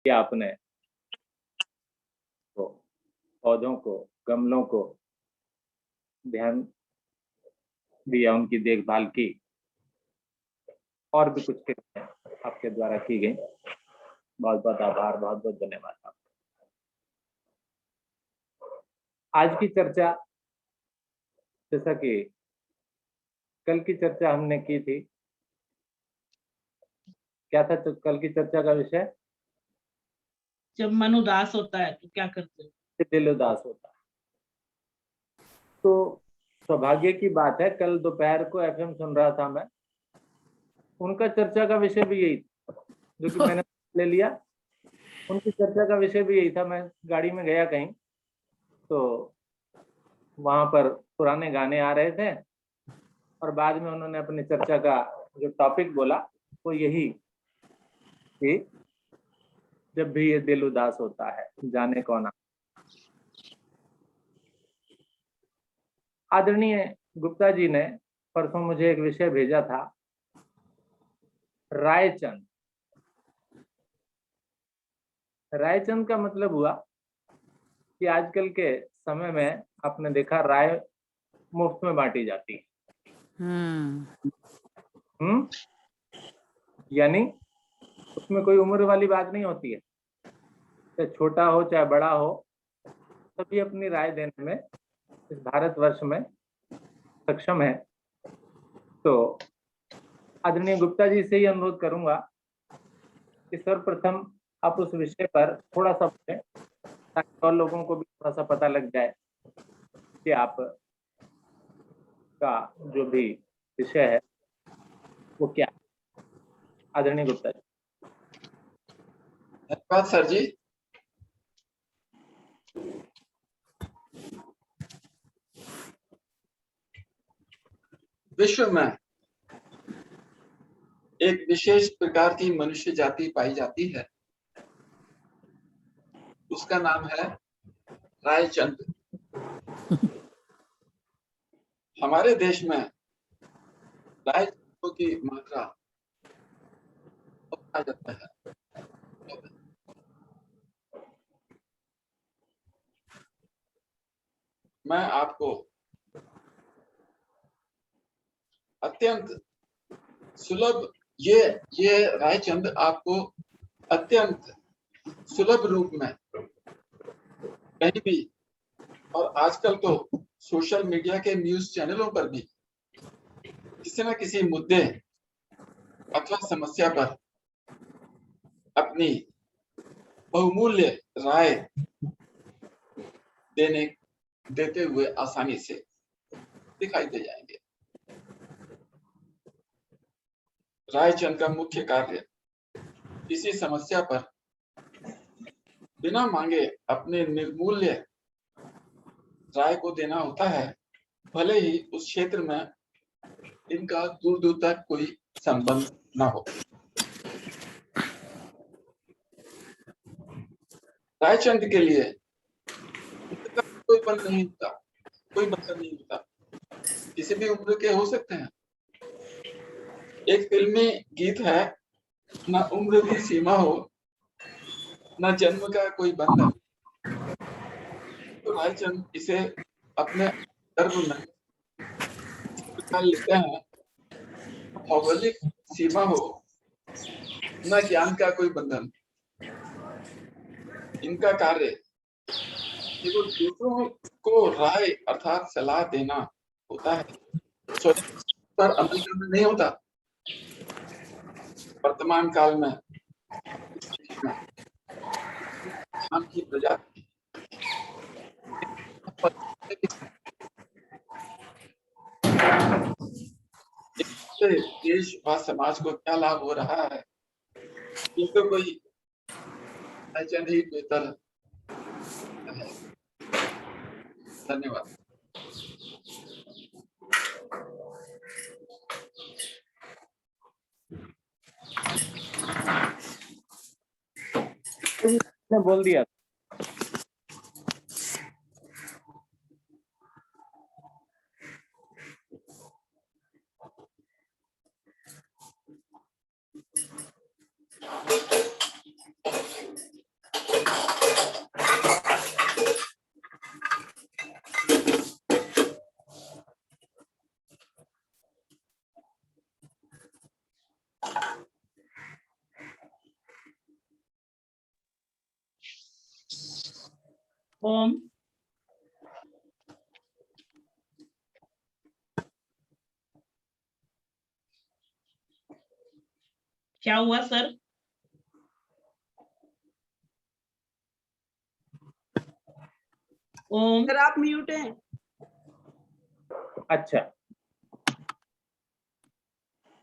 कि आपने तो पौधों को, गमलों को ध्यान दिया, उनकी देखभाल की, और भी कुछ कृपया आपके द्वारा की गई। बहुत बहुत आभार, बहुत बहुत धन्यवाद आपका। आज की चर्चा, जैसा कि कल की चर्चा हमने की थी, क्या था तो कल की चर्चा का विषय? जब मन उदास होता है तो क्या करते हो? दिल उदास होता है। तो सौभाग्य की बात है, कल दोपहर को एफएम सुन रहा था मैं, उनका चर्चा का विषय भी यही था जो कि मैंने ले लिया। उनकी चर्चा का विषय भी यही था। मैं गाड़ी में गया कहीं, तो वहां पर पुराने गाने आ रहे थे, और बाद में उन्होंने अपनी चर्चा का जो टॉपिक बोला वो यही कि जब भी ये दिल उदास होता है, जाने कौन आदरणीय गुप्ता जी ने परसों मुझे एक विषय भेजा था, रायचंद। रायचंद का मतलब हुआ कि आजकल के समय में आपने देखा राय मुफ्त में बांटी जाती है। यानी उसमें कोई उम्र वाली बात नहीं होती है, चाहे छोटा हो चाहे बड़ा हो, सभी अपनी राय देने में इस भारतवर्ष में सक्षम है। तो आदरणीय गुप्ता जी से ही अनुरोध करूंगा कि सर्वप्रथम आप उस विषय पर थोड़ा सा बोलें, ताकि और लोगों को भी थोड़ा सा पता लग जाए कि आप का जो भी विषय है वो क्या है। आदरणीय गुप्ता जी। धन्यवाद सर जी। विश्व में एक विशेष प्रकार की मनुष्य जाति पाई जाती है, उसका नाम है रायचंद। हमारे देश में रायचंदों की मात्रा बहुत जाता है। मैं आपको अत्यंत सुलभ ये रायचंद आपको अत्यंत सुलभ रूप में कहीं भी, और आजकल तो सोशल मीडिया के न्यूज चैनलों पर भी किसी न किसी मुद्दे अथवा समस्या पर अपनी बहुमूल्य राय देते हुए आसानी से दिखाई दे जाएंगे। रायचंद का मुख्य कार्य किसी समस्या पर बिना मांगे अपने निर्मूल्य राय को देना होता है, भले ही उस क्षेत्र में इनका दूर दूर तक कोई संबंध ना हो। रायचंद के लिए कोई बंधन नहीं होता, कोई बंधन नहीं होता, किसी भी उम्र के हो सकते हैं। एक फिल्मी गीत है, ना उम्र की सीमा हो, ना जन्म का कोई बंधन। तो रायचंद इसे अपने गर्भ में लेते हैं, भौगोलिक सीमा हो, ना ज्ञान का कोई बंधन। इनका कार्य केवल दूसरों को राय अर्थात सलाह देना होता है, स्वयं पर अमल करना नहीं होता। वर्तमान काल में ज्ञान की प्रजाति देश व समाज को क्या लाभ हो रहा है, ये तो कोई रायचंद ही बेहतर है। धन्यवाद। बोल दिया। ओम। क्या हुआ सर? ओम। सर आप म्यूट हैं। अच्छा,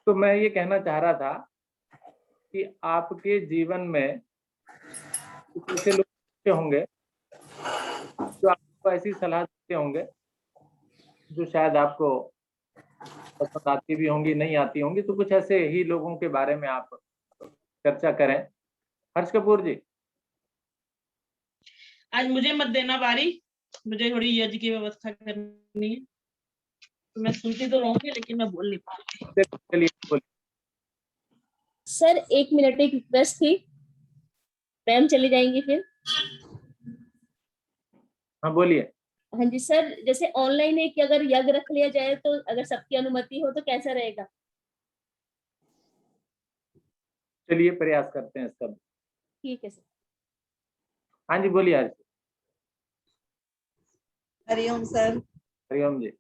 तो मैं ये कहना चाह रहा था कि आपके जीवन में कुछ ऐसे लोग होंगे जो आपको ऐसी सलाह देते होंगे जो शायद आपको पसंद आती भी होंगी, नहीं आती होंगी, तो कुछ ऐसे ही लोगों के बारे में आप चर्चा करें। हर्ष कपूर जी। आज मुझे मत देना बारी, मुझे थोड़ी यज्ञ की व्यवस्था करनी है। तो मैं सुनती तो रहूंगी लेकिन मैं बोल नहीं पाऊंगी। चलिए बोलिए। सर 1 मिनट, एक रिक्वेस्ट थी, मैम चली जाएंगी फिर। हाँ बोलिए। हाँ जी सर, जैसे ऑनलाइन एक अगर यज्ञ रख लिया जाए तो अगर सबकी अनुमति हो तो कैसा रहेगा? चलिए प्रयास करते हैं इसका। ठीक है सर। हाँ जी बोलिए हर्ष। हरिओम सर। हरिओम जी।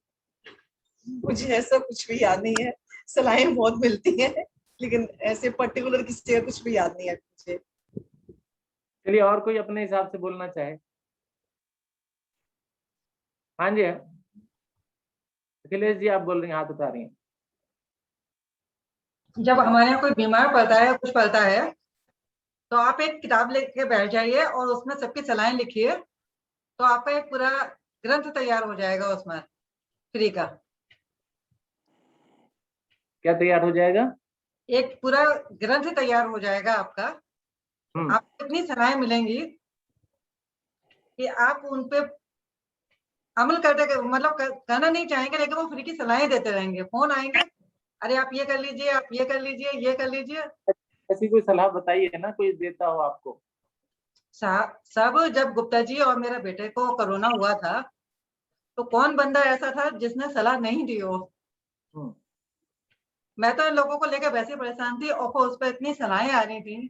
मुझे ऐसा कुछ भी याद नहीं है, सलाहें बहुत मिलती हैं लेकिन ऐसे पर्टिकुलर किसी का कुछ भी याद नहीं है मुझे। चलिए और कोई अपने हिसाब से बोलना चाहे। हाँ जी अखिलेश जी, आप बोल रही हैं, हाथ उठा रही हैं। जब हमारे यहाँ कोई बीमार पड़ता है, कुछ पड़ता है, तो आप एक किताब लेके बैठ जाइए और उसमें सबकी सलाहें लिखिए, तो आपका एक पूरा ग्रंथ तैयार हो जाएगा उसमें फ्री का। क्या तैयार हो जाएगा? एक पूरा ग्रंथ तैयार हो जाएगा आपका। आपको इतनी सलाहें मिलेंगी कि आप उन पे अमल करते, मतलब करना नहीं चाहेंगे, लेकिन वो फ्री की सलाहें देते रहेंगे। फोन आएंगे, अरे आप ये कर लीजिए, आप ये कर लीजिए, ये कर लीजिए। ऐसी कोई सलाह बताइए ना, कोई देता हो आपको। सब जब गुप्ता जी और मेरे बेटे को कोरोना हुआ था, तो कौन बंदा ऐसा था जिसने सलाह नहीं दी हो। मैं तो इन लोगों को लेकर वैसे परेशान थी, और उस पर इतनी सलाहें आ रही थी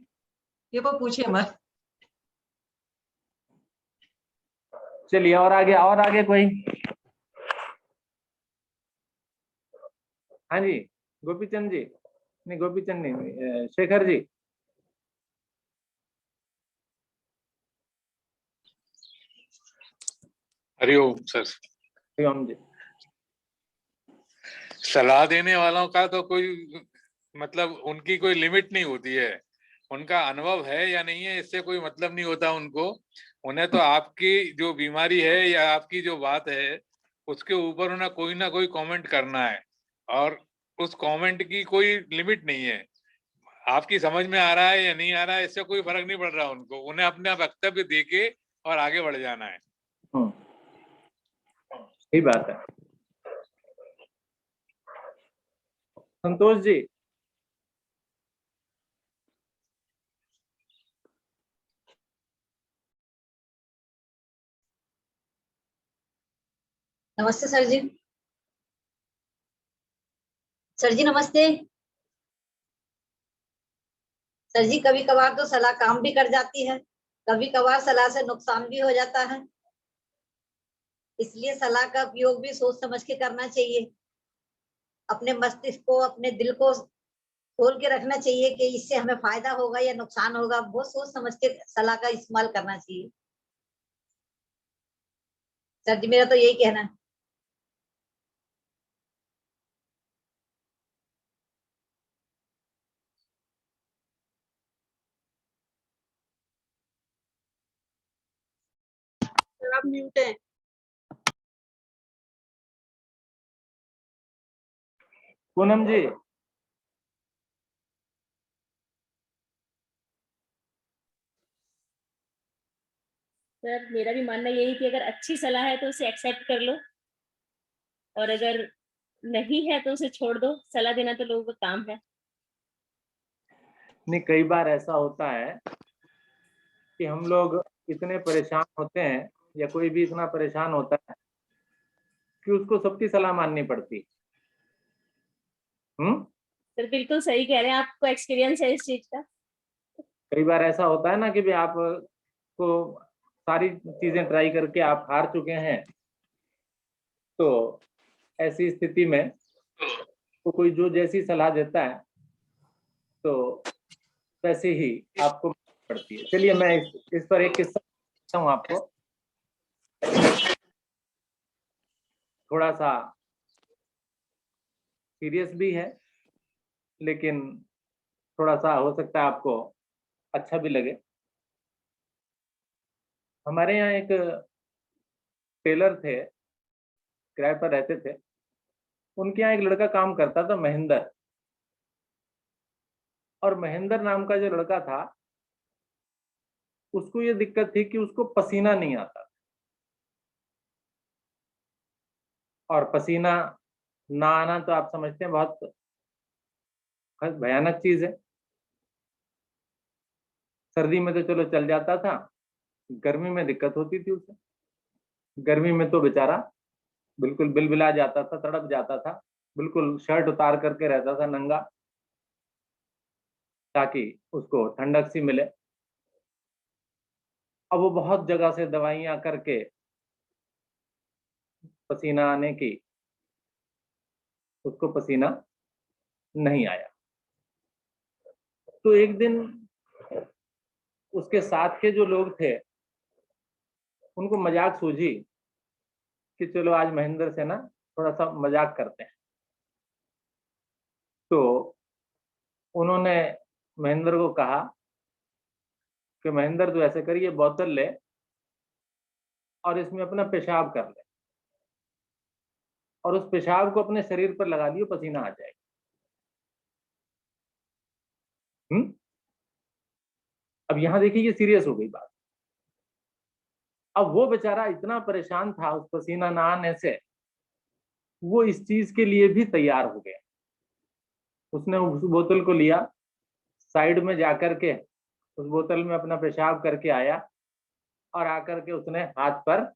कि वो पूछिए मत। चलिए और आगे कोई। हाँ जी गोपीचंद जी, नहीं गोपीचंद नहीं, शेखर जी। हरिओम सर। हरिओम जी। सलाह देने वालों का तो कोई मतलब उनकी कोई लिमिट नहीं होती है। उनका अनुभव है या नहीं है, इससे कोई मतलब नहीं होता उनको। उन्हें तो आपकी जो बीमारी है या आपकी जो बात है उसके ऊपर उन्हें कोई ना कोई कमेंट करना है, और उस कमेंट की कोई लिमिट नहीं है। आपकी समझ में आ रहा है या नहीं आ रहा है, इससे कोई फर्क नहीं पड़ रहा उनको। उन्हें अपना वक्तव्य देके और आगे बढ़ जाना है। सही बात है। संतोष जी। नमस्ते सर जी। सर जी नमस्ते। सर जी कभी कभार तो सलाह काम भी कर जाती है, कभी कभार सलाह से नुकसान भी हो जाता है, इसलिए सलाह का उपयोग भी सोच समझ के करना चाहिए। अपने मस्तिष्क को, अपने दिल को खोल के रखना चाहिए कि इससे हमें फायदा होगा या नुकसान होगा। बहुत सोच समझ के सलाह का इस्तेमाल करना चाहिए। सर जी मेरा तो यही कहना है। सर आप म्यूट हैं। पूनम जी। सर मेरा भी मानना यही कि अगर अच्छी सलाह है तो उसे एक्सेप्ट कर लो, और अगर नहीं है तो उसे छोड़ दो। सलाह देना तो लोगों का काम है। नहीं, कई बार ऐसा होता है कि हम लोग इतने परेशान होते हैं या कोई भी इतना परेशान होता है कि उसको सबकी सलाह माननी पड़ती। सर बिल्कुल सही कह रहे हैं, आपको एक्सपीरियंस है इस चीज का। कई बार ऐसा होता है ना कि भी आपको सारी चीजें ट्राई करके आप हार चुके हैं, तो ऐसी स्थिति में तो कोई जो जैसी सलाह देता है तो वैसे ही आपको पड़ती है। चलिए मैं इस पर एक किस्सा बताता हूँ आपको, थोड़ा सा सीरियस भी है लेकिन थोड़ा सा हो सकता है आपको अच्छा भी लगे। हमारे यहाँ एक टेलर थे, किराए पर रहते थे। उनके यहाँ एक लड़का काम करता था, महेंद्र। और महेंद्र नाम का जो लड़का था, उसको ये दिक्कत थी कि उसको पसीना नहीं आता, और पसीना ना आना तो आप समझते हैं बहुत भयानक चीज है। सर्दी में तो चलो चल जाता था, गर्मी में दिक्कत होती थी उसे। गर्मी में तो बेचारा बिल्कुल बिलबिला जाता था, तड़प जाता था, बिल्कुल शर्ट उतार करके रहता था नंगा, ताकि उसको ठंडक सी मिले। अब वो बहुत जगह से दवाइयां करके पसीना आने की, उसको पसीना नहीं आया। तो एक दिन उसके साथ के जो लोग थे, उनको मजाक सूझी कि चलो आज महेंद्र से ना थोड़ा सा मजाक करते हैं। तो उन्होंने महेंद्र को कहा कि महेंद्र तू ऐसे करिए, बोतल ले और इसमें अपना पेशाब कर ले, और उस पेशाब को अपने शरीर पर लगा लियो, पसीना आ जाएगा। अब यहां देखिए ये सीरियस हो गई बात। अब वो बेचारा इतना परेशान था उस पसीना ना आने से, वो इस चीज के लिए भी तैयार हो गया। उसने उस बोतल को लिया, साइड में जाकर के उस बोतल में अपना पेशाब करके आया, और आकर के उसने हाथ पर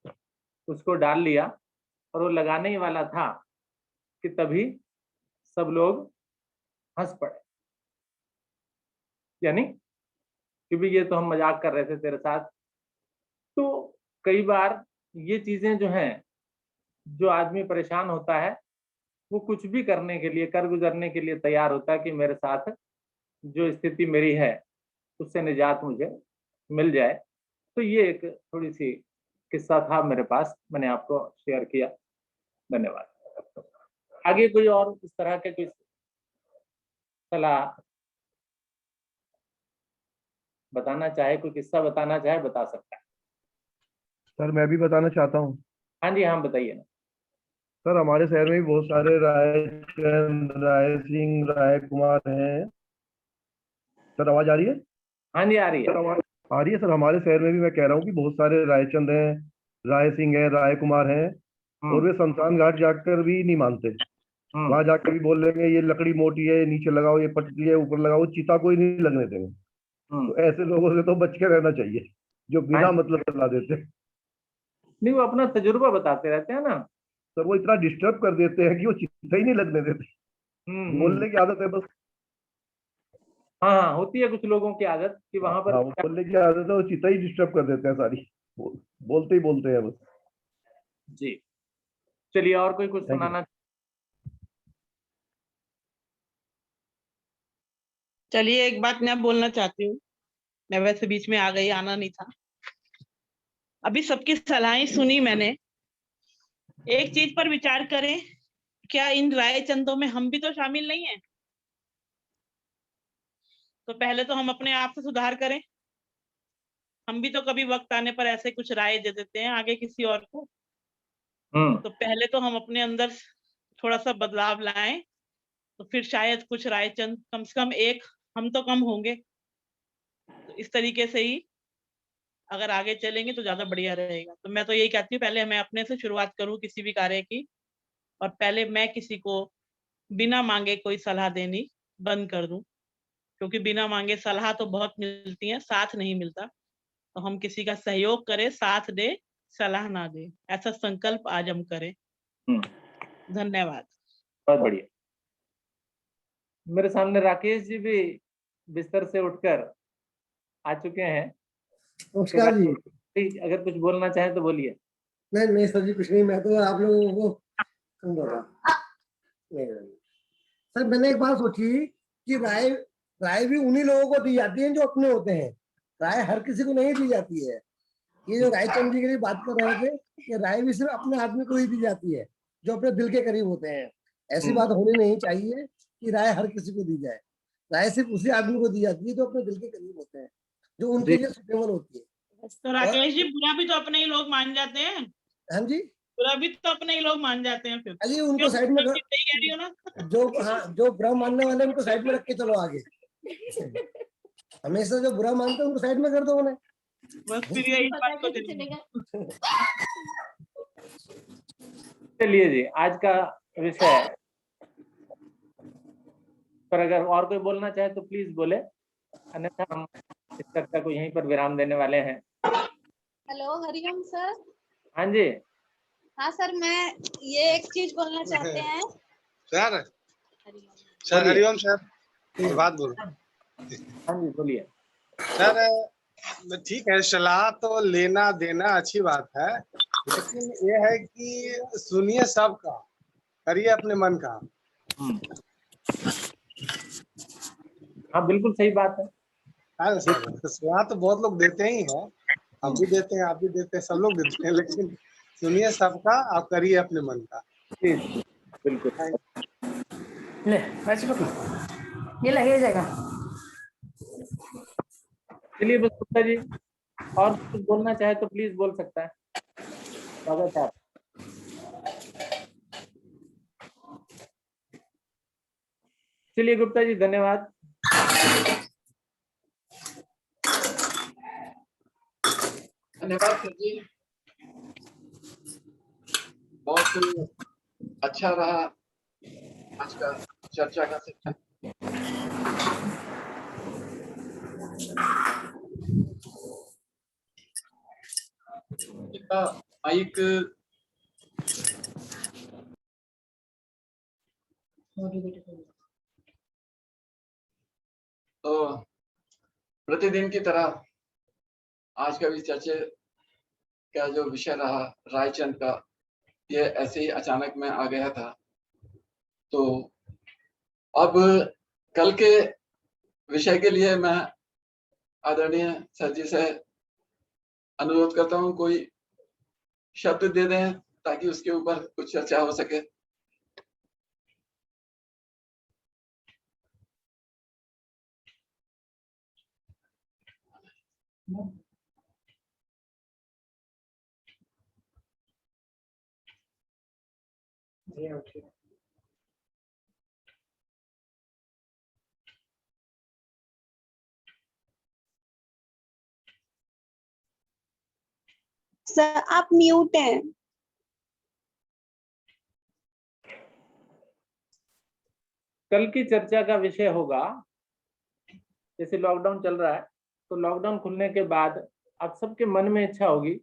उसको डाल लिया, और वो लगाने ही वाला था कि तभी सब लोग हंस पड़े। यानी कि भी ये तो हम मजाक कर रहे थे तेरे साथ। तो कई बार ये चीजें जो हैं, जो आदमी परेशान होता है, वो कुछ भी करने के लिए, कर गुजरने के लिए तैयार होता है कि मेरे साथ जो स्थिति मेरी है उससे निजात मुझे मिल जाए। तो ये एक थोड़ी सी किस्सा था मेरे पास, मैंने आपको शेयर किया। धन्यवाद। आगे कोई और इस तरह के कोई सलाह बताना चाहे, कोई किस्सा बताना चाहे, बता सकता है। सर मैं भी बताना चाहता हूँ। हाँ जी, हाँ बताइए ना। सर हमारे शहर में भी बहुत सारे रायचंद, राय सिंह, राय कुमार हैं। सर आवाज आ रही है? हाँ जी, आ रही है। सर आवाज आ रही है। सर हमारे शहर में भी मैं कह रहा हूँ कि बहुत सारे रायचंद हैं, राय सिंह हैं, राय कुमार हैं, और वे शमशान घाट जाकर भी नहीं मानते। वहां जाकर भी बोल देंगे ये लकड़ी मोटी है, नीचे लगाओ, ये पतली है, ऊपर लगाओ, चिता कोई नहीं लगने देंगे। तो ऐसे लोगों से तो बच के रहना चाहिए, जो बिना मतलब सलाह देते हैं। नहीं, वो अपना तजुर्बा बताते रहते हैं ना। सर वो इतना डिस्टर्ब कर देते हैं कि वो चिता ही नहीं लगने देते। बोलने की आदत है बस। हाँ हाँ, होती है कुछ लोगों की आदत कि वहां पर। हाँ, वो बोलने की आदत है, वो चिता ही डिस्टर्ब कर देते हैं सारी। बोलते ही बोलते हैं बस। जी, चलिए और कोई कुछ Thank you. सुनाना। चलिए एक बात मैं बोलना चाहती हूँ। मैं वैसे बीच में आ गई, आना नहीं था। अभी सबकी सलाहें सुनी मैंने। एक चीज पर विचार करें, क्या इन राय चंदों में हम भी तो शामिल नहीं है? तो पहले तो हम अपने आप से सुधार करें। हम भी तो कभी वक्त आने पर ऐसे कुछ राय दे देते हैं आगे किसी और को। तो पहले तो हम अपने अंदर थोड़ा सा बदलाव लाएं, तो फिर शायद कुछ रायचंद, कम से कम एक, हम तो कम होंगे। तो इस तरीके से ही अगर आगे चलेंगे तो ज्यादा बढ़िया रहेगा। तो मैं तो यही कहती हूँ, पहले मैं अपने से शुरुआत करूँ किसी भी कार्य की, और पहले मैं किसी को बिना मांगे कोई सलाह देनी बंद कर दूं। क्योंकि बिना मांगे सलाह तो बहुत मिलती है, साथ नहीं मिलता। तो हम किसी का सहयोग करें, साथ दे, सलाह ना दे, ऐसा संकल्प आज हम करें। धन्यवाद। बहुत बढ़िया। मेरे सामने राकेश जी भी बिस्तर से उठकर आ चुके हैं। नमस्कार जी। अगर कुछ बोलना चाहे तो बोलिए। नहीं सर जी, कुछ नहीं, मैं तो आप लोगों को बोल रहा। नहीं सर, मैंने एक बात सोची कि राय भी उन्हीं लोगों को दी जाती है जो अपने होते हैं, राय हर किसी को नहीं दी जाती है। ये जो रायचंद जी के लिए बात कर रहे थे कि राय भी सिर्फ अपने आदमी को ही दी जाती है जो अपने दिल के करीब होते हैं। ऐसी बात होनी नहीं चाहिए कि राय हर किसी को दी जाए। राय सिर्फ उसी आदमी को दी जाती है जो अपने दिल के करीब होते हैं, जो उनके लिए सुटेबल होती है। तो राकेश जी, बुरा भी तो अपने ही लोग मान जाते हैं। हाँ जी, बुरा भी तो अपने ही लोग मान जाते हैं फिर। अजी उनको साइड में सही कह रही हो ना। जो बुरा मानने वाले उनको साइड में रख के चलो आगे। हमेशा जो बुरा मानते हैं उनको साइड में कर दो उन्हें। बस फिर यही बात को चलिए जी, आज का विषय पर अगर और कोई बोलना चाहे तो प्लीज बोले, अन्यथा हम इस चर्चा को यहीं पर विराम देने वाले हैं। Hello, Hariom sir. हाँ जी। हाँ सर, मैं ये एक चीज बोलना चाहते हैं। सर हरिओम सर, बात बोलो। हाँ जी बोलिए सर। ठीक है, सलाह तो लेना देना अच्छी बात है, लेकिन ये है कि सुनिए सबका, करिए अपने मन का। हाँ बिल्कुल सही बात है। हाँ सर, सलाह तो बहुत लोग देते ही हैं, हम भी देते हैं, आप भी देते हैं, सब लोग देते हैं, लेकिन सुनिए सबका, आप करिए अपने मन का। बिल्कुल। ले ये लगे जाएगा। चलिए बस गुप्ता जी, और कुछ बोलना चाहे तो प्लीज बोल सकता है। स्वागत है। चलिए गुप्ता जी, धन्यवाद। धन्यवाद सर जी, बहुत अच्छा रहा आज का चर्चा का सेक्शन। माइक तो प्रतिदिन की तरह आज का भी चर्चा का जो विषय रहा रायचंद का, ये ऐसे ही अचानक में आ गया था। तो अब कल के विषय के लिए मैं आदरणीय सर जी से अनुरोध करता हूं, कोई शब्द दे दें ताकि उसके ऊपर कुछ चर्चा हो सके। सर आप म्यूट हैं। कल की चर्चा का विषय होगा, जैसे लॉकडाउन चल रहा है तो लॉकडाउन खुलने के बाद आप सबके मन में इच्छा होगी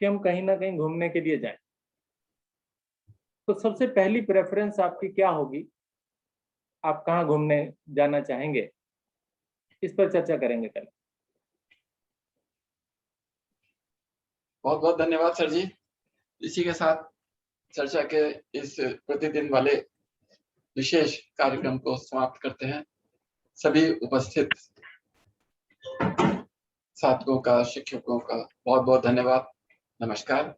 कि हम कहीं ना कहीं घूमने के लिए जाएं। तो सबसे पहली प्रेफरेंस आपकी क्या होगी, आप कहाँ घूमने जाना चाहेंगे, इस पर चर्चा करेंगे कल। बहुत बहुत धन्यवाद सर जी। इसी के साथ चर्चा के इस प्रतिदिन वाले विशेष कार्यक्रम को समाप्त करते हैं। सभी उपस्थित साथियों का, शिक्षकों का बहुत बहुत धन्यवाद। नमस्कार।